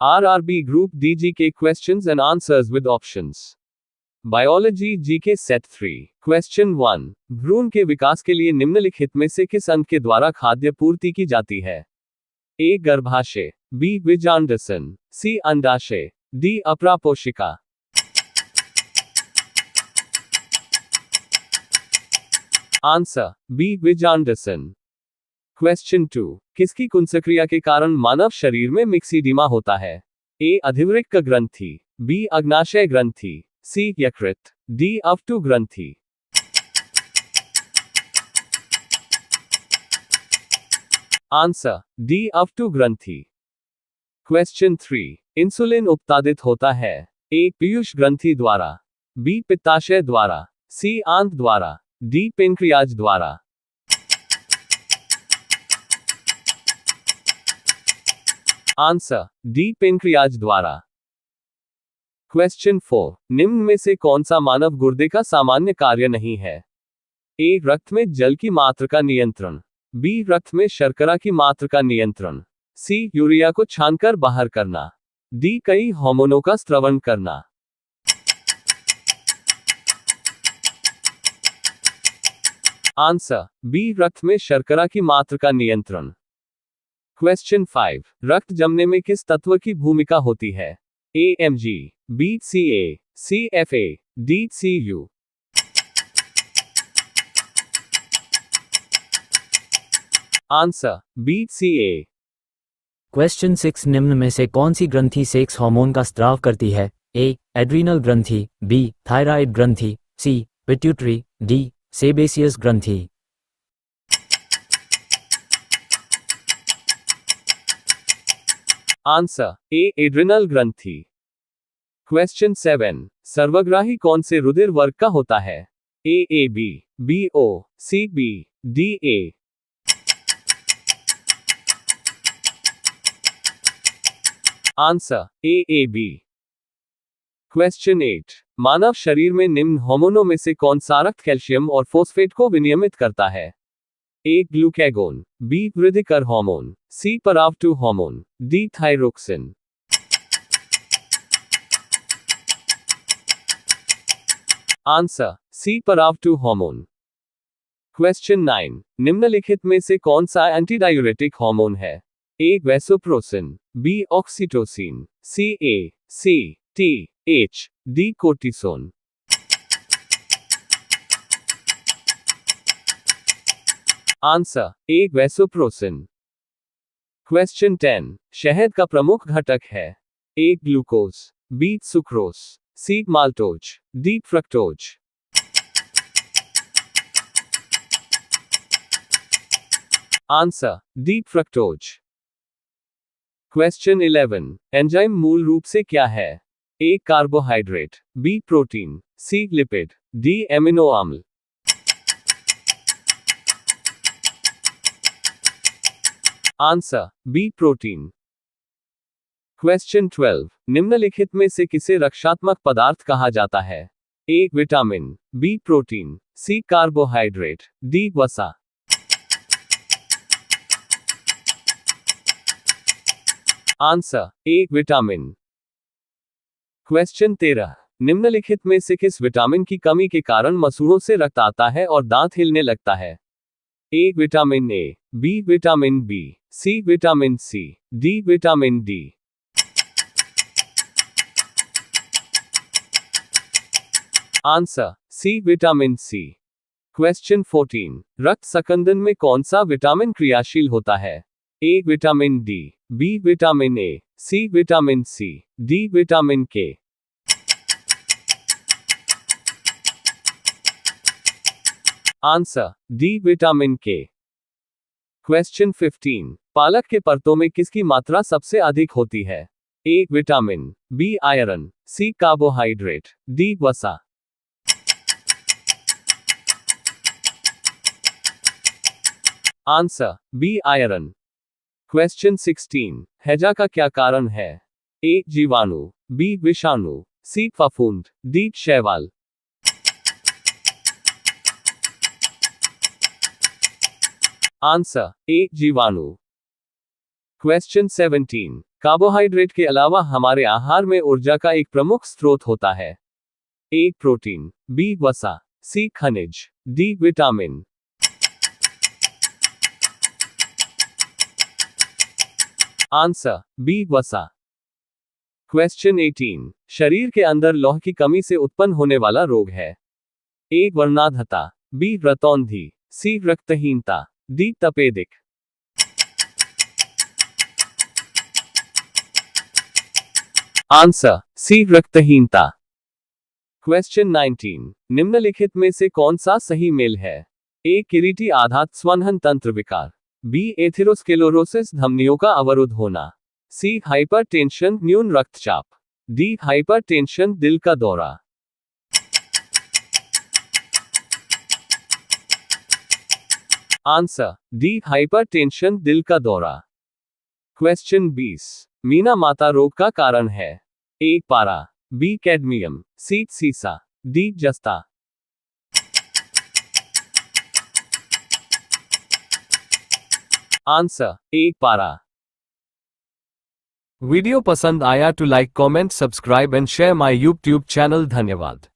RRB Group D GK questions and answers with options. Biology GK Set 3. Question 1. भ्रूण के विकास के लिए निम्नलिखित में से किस अंग के द्वारा खाद्य पूर्ति की जाती है? A. गर्भाशय, B. बीजांडसन, C. अंडाशय, D. अप्रापोशिका. Answer B. बीजांडसन. क्वेश्चन 2. किसकी कुंसक्रिया के कारण मानव शरीर में मिक्सीडिमा होता है? A. अधिवृक्क ग्रंथि, B. अग्नाशय ग्रंथि, C. यकृत, D. अवटु ग्रंथि. Answer D. अवटु ग्रंथि. क्वेश्चन 3. इंसुलिन उत्पादित होता है? A. पीयूष ग्रंथि द्वारा, B. पित्ताशय द्वारा, C. आंत द्वारा, D. पेनक्रियाज द्वारा. Answer D. पेनक्रियाज द्वारा. क्वेश्चन 4. निम्न में से कौन सा मानव गुर्दे का सामान्य कार्य नहीं है? A. रक्त में जल की मात्रा का नियंत्रण, B. रक्त में शर्करा की मात्रा का नियंत्रण, C. यूरिया को छानकर बाहर करना, D. कई हार्मोनों का स्रवण करना. Answer B. रक्त में शर्करा की मात्रा का नियंत्रण. क्वेश्चन 5. रक्त जमने में किस तत्व की भूमिका होती है? A. Mg, B. Ca, C. Fa, D. Cu. Answer B. Ca. Question 6. निम्न में से कौन सी ग्रंथि सेक्स हार्मोन का स्त्राव करती है? A. एड्रीनल ग्रंथि, B. थायराइड ग्रंथि, C. Pituitary, D. सेबेसियस ग्रंथि. Answer A. एड्रिनल ग्रंथि. क्वेश्चन 7. सर्वग्राही कौन से रुधिर वर्ग का होता है? A. AB, B. O, C. B, D. A. Answer A. AB. Question 8. मानव शरीर में निम्न हार्मोनों में से कौन सा रक्त कैल्शियम और फोस्फेट को विनियमित करता है? A. Glucagon, B. वृद्धिकर हार्मोन, C. परावटु hormone, D. Thyroxine. Answer C. परावटु हार्मोन. क्वेश्चन 9. निम्नलिखित में से कौन सा एंटीडायूरेटिक हार्मोन है? A. Vasopressin, B. Oxytocin, C. A, C, T, H, D. Cortisone. Answer A. Vasopressin. Question 10. शहद का प्रमुख घटक है? A. Glucose, B. Sucrose, C. Maltose, D. Fructose. Answer D. Fructose. Question 11. Enzyme मूल रूप से क्या है? A. Carbohydrate, B. Protein, C. Lipid, D. Amino अम्ल. Answer B. प्रोटीन. क्वेश्चन 12. निम्नलिखित में से किसे रक्षात्मक पदार्थ कहा जाता है? A. Vitamin, B. Protein, C. Carbohydrate, D. वसा. Answer A. विटामिन. क्वेश्चन 13. निम्नलिखित में से किस विटामिन की कमी के कारण मसूड़ों से रक्त आता है और दांत हिलने लगता है? A. Vitamin A, B. Vitamin B, C. Vitamin C, D. Vitamin D. Answer C. Vitamin C. Question 14. रक्त सकंदन में कौन सा विटामिन क्रियाशील होता है? A. Vitamin D, B. Vitamin A, C. Vitamin C, D. Vitamin K. Answer D. Vitamin K. Question 15. पालक के परतों में किसकी मात्रा सबसे अधिक होती है? A. Vitamin, B. Iron, C. Carbohydrate, D. वसा. Answer B. आयरन. क्वेश्चन 16. हैजा का क्या कारण है? A. जीवाणु, B. विषाणु, C. फफूंद, D. शैवाल. Answer A. जीवाणु. क्वेश्चन 17. कार्बोहाइड्रेट के अलावा हमारे आहार में ऊर्जा का एक प्रमुख स्रोत होता है। ए प्रोटीन, बी वसा, सी खनिज, डी विटामिन। आंसर बी वसा। क्वेश्चन 18, शरीर के अंदर लौह की कमी से उत्पन्न होने वाला रोग है। ए वर्णाधता, बी रतौंधी, सी रक्तहीनता, डी तपेदिक। आंसर सी रक्तहीनता। क्वेश्चन 19, निम्नलिखित में से कौन सा सही मेल है? ए किरीटी आघात संवहन तंत्र विकार, बी एथेरोस्क्लेरोसिस धमनियों का अवरुद्ध होना, सी हाइपरटेंशन न्यून रक्तचाप, डी हाइपरटेंशन दिल का दौरा। आंसर डी हाइपरटेंशन दिल का दौरा। क्वेश्चन 20, मीना माता रोग का कारण है। ए पारा, बी कैडमियम, सी सीसा, डी जस्ता। आंसर ए पारा। वीडियो पसंद आया तो like comment subscribe and share my YouTube channel. धन्यवाद।